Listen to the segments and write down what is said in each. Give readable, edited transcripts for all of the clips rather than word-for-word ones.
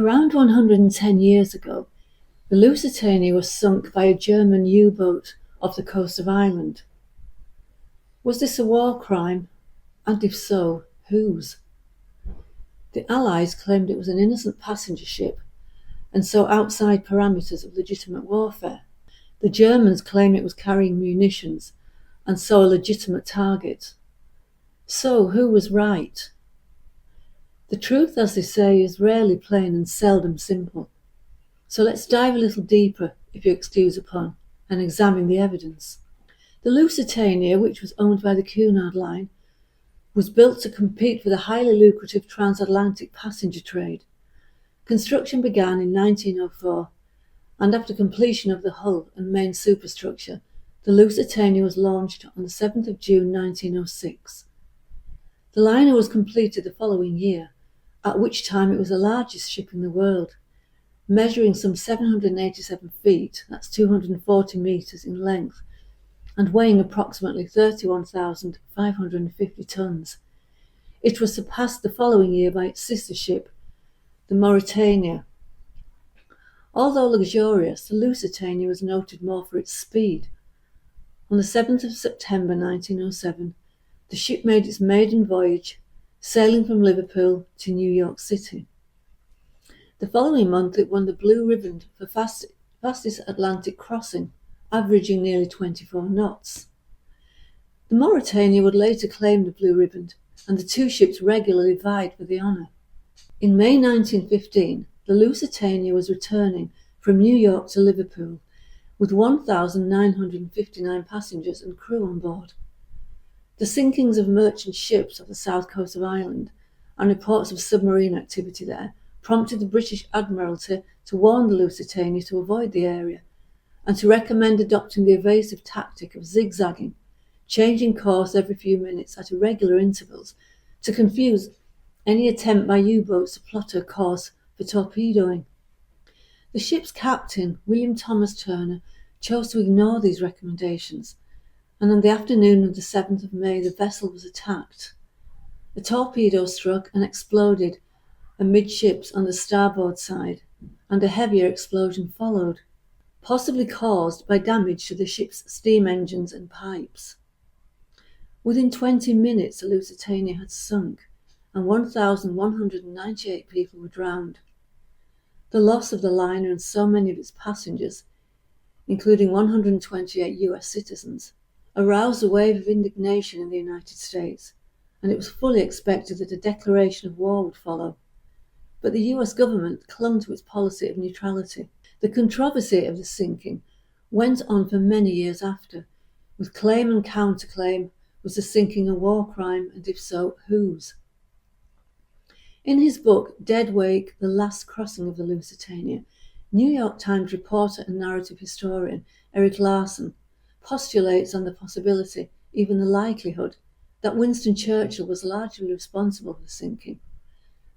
Around 110 years ago, the Lusitania was sunk by a German U-boat off the coast of Ireland. Was this a war crime? And if so, whose? The Allies claimed it was an innocent passenger ship, and so outside parameters of legitimate warfare. The Germans claim it was carrying munitions, and so a legitimate target. So who was right? The truth, as they say, is rarely plain and seldom simple. So let's dive a little deeper, if you excuse a pun, and examine the evidence. The Lusitania, which was owned by the Cunard Line, was built to compete for the highly lucrative transatlantic passenger trade. Construction began in 1904, and after completion of the hull and main superstructure, the Lusitania was launched on the 7th of June 1906. The liner was completed the following year, at which time it was the largest ship in the world, measuring some 787 feet, that's 240 metres in length, and weighing approximately 31,550 tons. It was surpassed the following year by its sister ship, the Maritime. Although luxurious, the Lusitania was noted more for its speed. On the 7th of September 1907, the ship made its maiden voyage, sailing from Liverpool to New York City. The following month it won the Blue Ribbon for fastest Atlantic crossing, averaging nearly 24 knots. The Mauretania would later claim the Blue Ribbon, and the two ships regularly vied for the honour. In May 1915, the Lusitania was returning from New York to Liverpool with 1,959 passengers and crew on board. The sinkings of merchant ships off the south coast of Ireland and reports of submarine activity there prompted the British Admiralty to warn the Lusitania to avoid the area and to recommend adopting the evasive tactic of zigzagging, changing course every few minutes at irregular intervals to confuse any attempt by U-boats to plot a course for torpedoing. The ship's captain, William Thomas Turner, chose to ignore these recommendations, and on the afternoon of the 7th of May the vessel was attacked. A torpedo struck and exploded amidships on the starboard side, and a heavier explosion followed, possibly caused by damage to the ship's steam engines and pipes. Within 20 minutes the Lusitania had sunk, and 1,198 people were drowned. The loss of the liner and so many of its passengers, including 128 US citizens, aroused a wave of indignation in the United States, and it was fully expected that a declaration of war would follow. But the US government clung to its policy of neutrality. The controversy of the sinking went on for many years after, with claim and counterclaim. Was the sinking a war crime, and if so, whose? In his book, Dead Wake, The Last Crossing of the Lusitania, New York Times reporter and narrative historian Eric Larson postulates on the possibility, even the likelihood, that Winston Churchill was largely responsible for the sinking,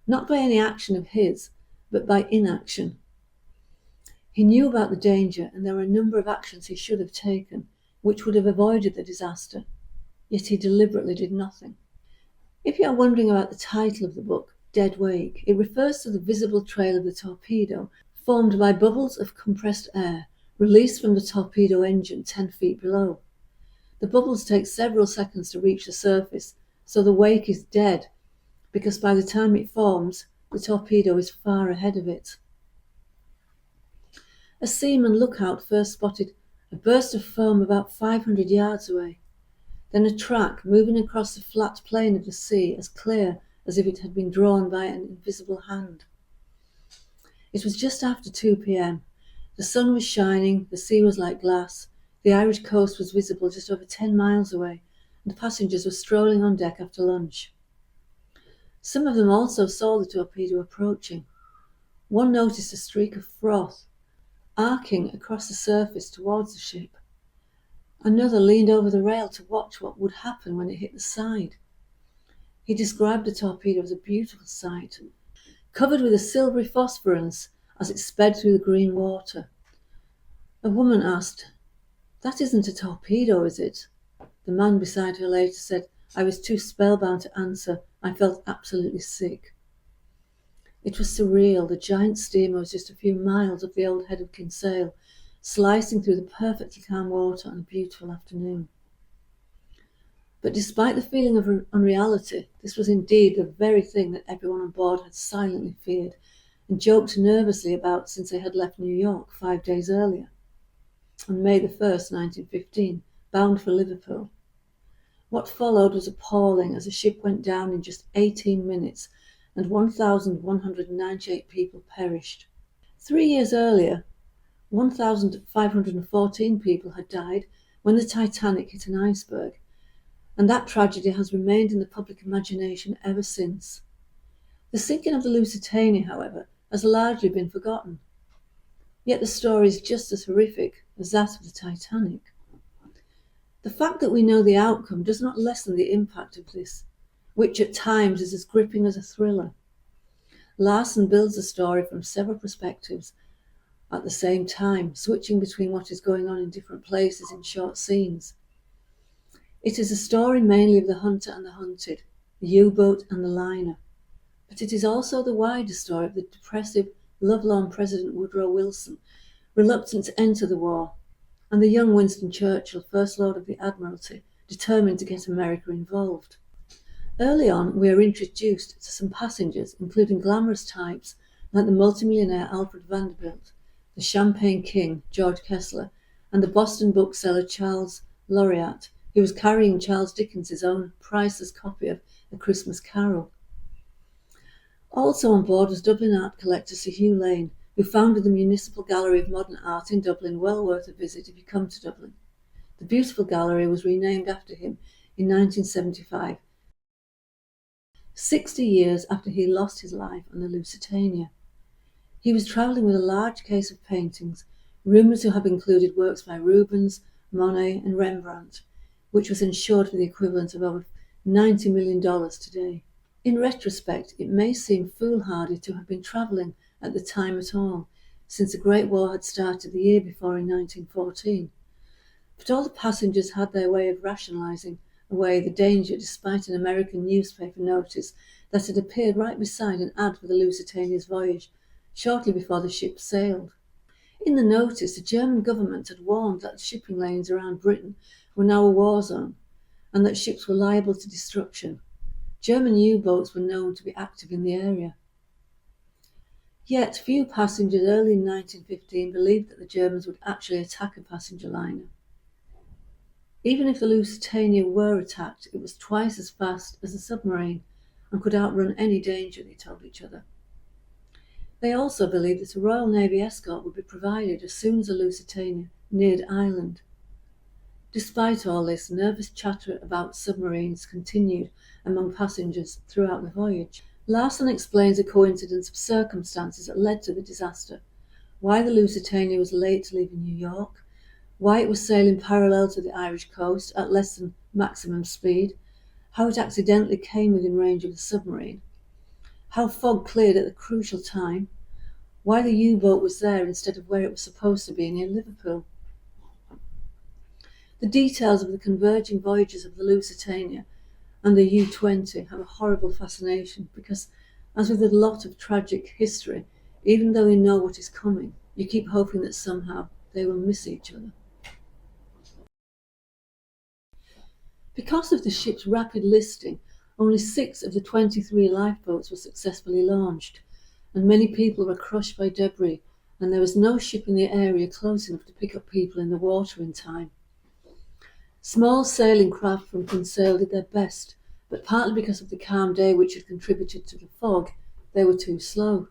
not by any action of his, but by inaction. He knew about the danger, and there were a number of actions he should have taken, which would have avoided the disaster, yet he deliberately did nothing. If you are wondering about the title of the book, Dead Wake, it refers to the visible trail of the torpedo formed by bubbles of compressed air released from the torpedo engine 10 feet below. The bubbles take several seconds to reach the surface, so the wake is dead, because by the time it forms, the torpedo is far ahead of it. A seaman lookout first spotted a burst of foam about 500 yards away, then a track moving across the flat plain of the sea as clear as if it had been drawn by an invisible hand. It was just after 2 p.m. The sun was shining, the sea was like glass, the Irish coast was visible just over 10 miles away, and passengers were strolling on deck after lunch. Some of them also saw the torpedo approaching. One noticed a streak of froth arcing across the surface towards the ship. Another leaned over the rail to watch what would happen when it hit the side. He described the torpedo as a beautiful sight, covered with a silvery phosphorescence as it sped through the green water. A woman asked, "That isn't a torpedo, is it?" The man beside her later said, "I was too spellbound to answer. I felt absolutely sick." It was surreal. The giant steamer was just a few miles up the old head of Kinsale, slicing through the perfectly calm water on a beautiful afternoon. But despite the feeling of unreality, this was indeed the very thing that everyone on board had silently feared and joked nervously about since they had left New York 5 days earlier, on May the 1st, 1915, bound for Liverpool. What followed was appalling as the ship went down in just 18 minutes and 1,198 people perished. 3 years earlier, 1,514 people had died when the Titanic hit an iceberg, and that tragedy has remained in the public imagination ever since. The sinking of the Lusitania, however, has largely been forgotten. Yet the story is just as horrific as that of the Titanic. The fact that we know the outcome does not lessen the impact of this, which at times is as gripping as a thriller. Larson builds the story from several perspectives at the same time, switching between what is going on in different places in short scenes. It is a story mainly of the hunter and the hunted, the U-boat and the liner. But it is also the wider story of the depressive, lovelorn President Woodrow Wilson, reluctant to enter the war, and the young Winston Churchill, First Lord of the Admiralty, determined to get America involved. Early on, we are introduced to some passengers, including glamorous types like the multimillionaire Alfred Vanderbilt, the Champagne King, George Kessler, and the Boston bookseller Charles Laureat, who was carrying Charles Dickens's own priceless copy of A Christmas Carol. Also on board was Dublin art collector Sir Hugh Lane, who founded the Municipal Gallery of Modern Art in Dublin, well worth a visit if you come to Dublin. The beautiful gallery was renamed after him in 1975, 60 years after he lost his life on the Lusitania. He was travelling with a large case of paintings, rumoured to have included works by Rubens, Monet and Rembrandt, which was insured for the equivalent of over $90 million today. In retrospect, it may seem foolhardy to have been travelling at the time at all, since the Great War had started the year before in 1914. But all the passengers had their way of rationalising away the danger, despite an American newspaper notice that had appeared right beside an ad for the Lusitania's voyage, shortly before the ship sailed. In the notice, the German government had warned that the shipping lanes around Britain were now a war zone, and that ships were liable to destruction. German U-boats were known to be active in the area. Yet few passengers early in 1915 believed that the Germans would actually attack a passenger liner. Even if the Lusitania were attacked, it was twice as fast as a submarine and could outrun any danger, they told each other. They also believed that a Royal Navy escort would be provided as soon as the Lusitania neared Ireland. Despite all this, nervous chatter about submarines continued among passengers throughout the voyage. Larson explains a coincidence of circumstances that led to the disaster, why the Lusitania was late to leaving New York, why it was sailing parallel to the Irish coast at less than maximum speed, how it accidentally came within range of the submarine, how fog cleared at the crucial time, why the U-boat was there instead of where it was supposed to be near Liverpool. The details of the converging voyages of the Lusitania and the U-20 have a horrible fascination because, as with a lot of tragic history, even though we know what is coming, you keep hoping that somehow they will miss each other. Because of the ship's rapid listing, only 6 of the 23 lifeboats were successfully launched, and many people were crushed by debris, and there was no ship in the area close enough to pick up people in the water in time. Small sailing craft from Kinsale did their best, but partly because of the calm day which had contributed to the fog, they were too slow.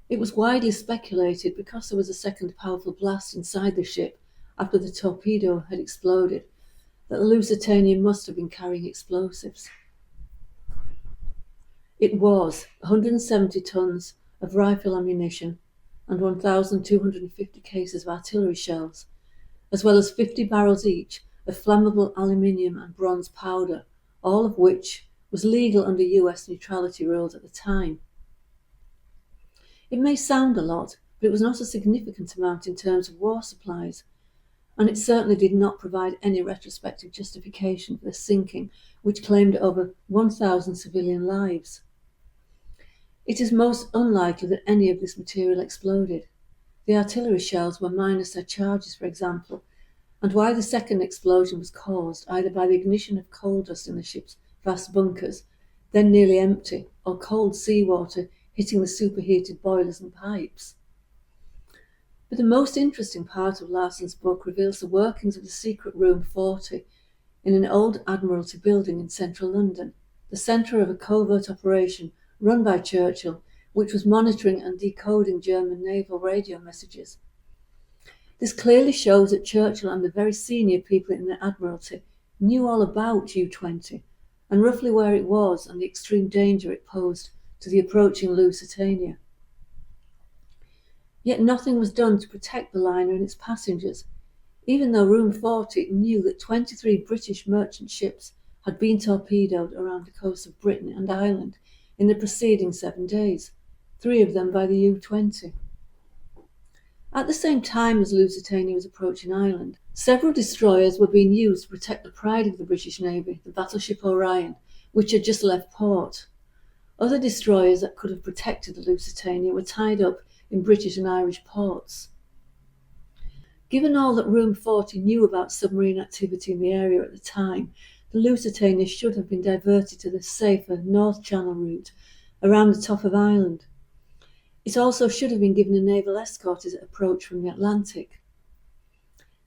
It was widely speculated, because there was a second powerful blast inside the ship after the torpedo had exploded, that the Lusitania must have been carrying explosives. It was 170 tons of rifle ammunition and 1,250 cases of artillery shells, as well as 50 barrels each of flammable aluminium and bronze powder, all of which was legal under US neutrality rules at the time. It may sound a lot, but it was not a significant amount in terms of war supplies, and it certainly did not provide any retrospective justification for the sinking, which claimed over 1,000 civilian lives. It is most unlikely that any of this material exploded. The artillery shells were minus their charges, for example, and why the second explosion was caused either by the ignition of coal dust in the ship's vast bunkers, then nearly empty, or cold seawater hitting the superheated boilers and pipes. But the most interesting part of Larson's book reveals the workings of the secret Room 40 in an old Admiralty building in central London, the centre of a covert operation run by Churchill, which was monitoring and decoding German naval radio messages. This clearly shows that Churchill and the very senior people in the Admiralty knew all about U-20 and roughly where it was and the extreme danger it posed to the approaching Lusitania. Yet nothing was done to protect the liner and its passengers, even though Room 40 knew that 23 British merchant ships had been torpedoed around the coast of Britain and Ireland in the preceding 7 days, 3 of them by the U-20. At the same time as Lusitania was approaching Ireland, several destroyers were being used to protect the pride of the British Navy, the battleship Orion, which had just left port. Other destroyers that could have protected the Lusitania were tied up in British and Irish ports. Given all that Room 40 knew about submarine activity in the area at the time, the Lusitania should have been diverted to the safer North Channel route around the top of Ireland. It also should have been given a naval escort as it approached from the Atlantic.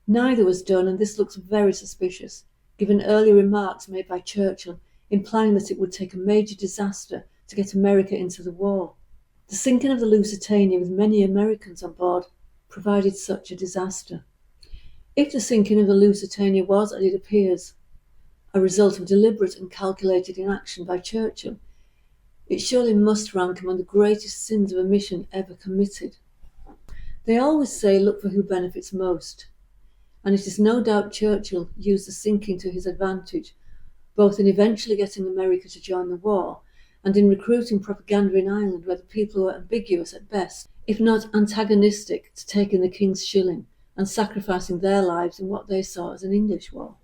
Neither was done, and this looks very suspicious, given early remarks made by Churchill implying that it would take a major disaster to get America into the war. The sinking of the Lusitania with many Americans on board provided such a disaster. If the sinking of the Lusitania was, as it appears, a result of deliberate and calculated inaction by Churchill, it surely must rank among the greatest sins of omission ever committed. They always say look for who benefits most, and it is no doubt Churchill used the sinking to his advantage, both in eventually getting America to join the war and in recruiting propaganda in Ireland where the people were ambiguous at best, if not antagonistic to taking the King's shilling and sacrificing their lives in what they saw as an English war.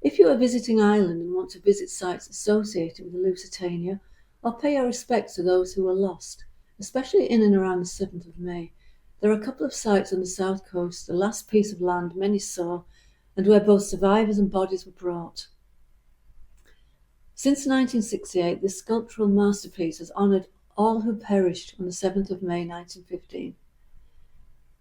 If you are visiting Ireland and want to visit sites associated with the Lusitania, or pay your respects to those who were lost, especially in and around the 7th of May, there are a couple of sites on the south coast, the last piece of land many saw, and where both survivors and bodies were brought. Since 1968, this sculptural masterpiece has honoured all who perished on the 7th of May 1915.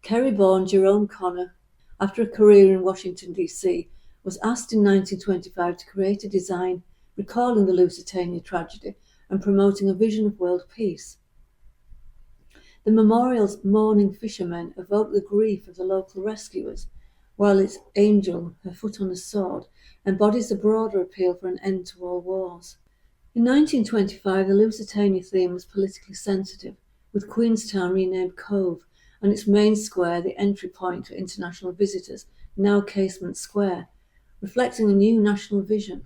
Kerry-born Jerome Connor, after a career in Washington, D.C., was asked in 1925 to create a design recalling the Lusitania tragedy and promoting a vision of world peace. The memorial's mourning fishermen evoke the grief of the local rescuers, while its angel, her foot on a sword, embodies the broader appeal for an end to all wars. In 1925, the Lusitania theme was politically sensitive, with Queenstown renamed Cove and its main square, the entry point for international visitors, now Casement Square, reflecting a new national vision.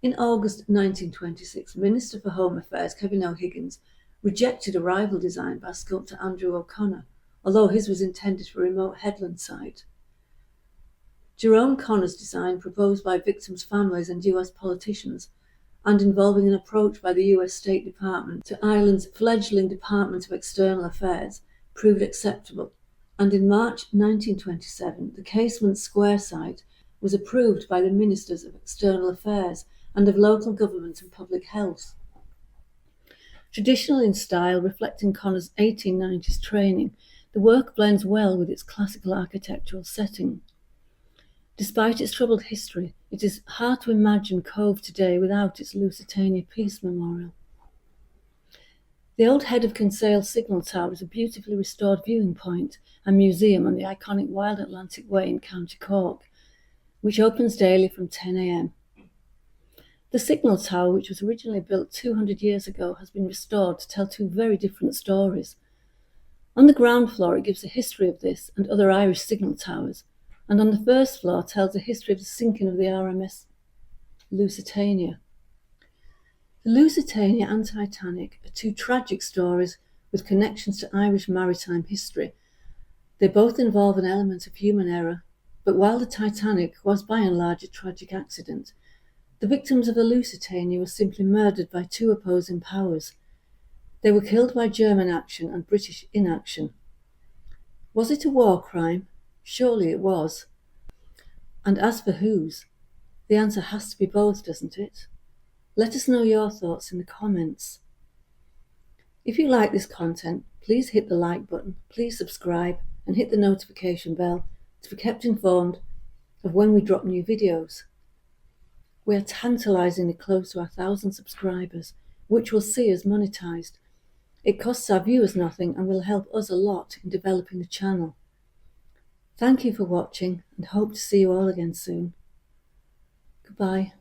In August 1926, Minister for Home Affairs Kevin O'Higgins rejected a rival design by sculptor Andrew O'Connor, although his was intended for a remote headland site. Jerome Connor's design, proposed by victims' families and US politicians, and involving an approach by the US State Department to Ireland's fledgling Department of External Affairs, proved acceptable, and in March 1927, the Casement Square site was approved by the Ministers of External Affairs and of Local Government and Public Health. Traditional in style, reflecting Connor's 1890s training, the work blends well with its classical architectural setting. Despite its troubled history, it is hard to imagine Cove today without its Lusitania Peace Memorial. The old head of Kinsale Signal Tower is a beautifully restored viewing point and museum on the iconic Wild Atlantic Way in County Cork, which opens daily from 10 a.m. The Signal Tower, which was originally built 200 years ago, has been restored to tell 2 very different stories. On the ground floor, it gives a history of this and other Irish signal towers, and on the first floor tells the history of the sinking of the RMS Lusitania. The Lusitania and Titanic are 2 tragic stories with connections to Irish maritime history. They both involve an element of human error, but while the Titanic was by and large a tragic accident, The victims of the Lusitania were simply murdered by two opposing powers. They were killed by German action and British inaction. Was it a war crime? Surely it was. And as for whose, the answer has to be both, doesn't it? Let us know your thoughts in the comments. If you like this content, please hit the like button, please subscribe, and hit the notification bell to be kept informed of when we drop new videos. We are tantalisingly close to our 1,000 subscribers, which will see us monetised. It costs our viewers nothing and will help us a lot in developing the channel. Thank you for watching and hope to see you all again soon. Goodbye.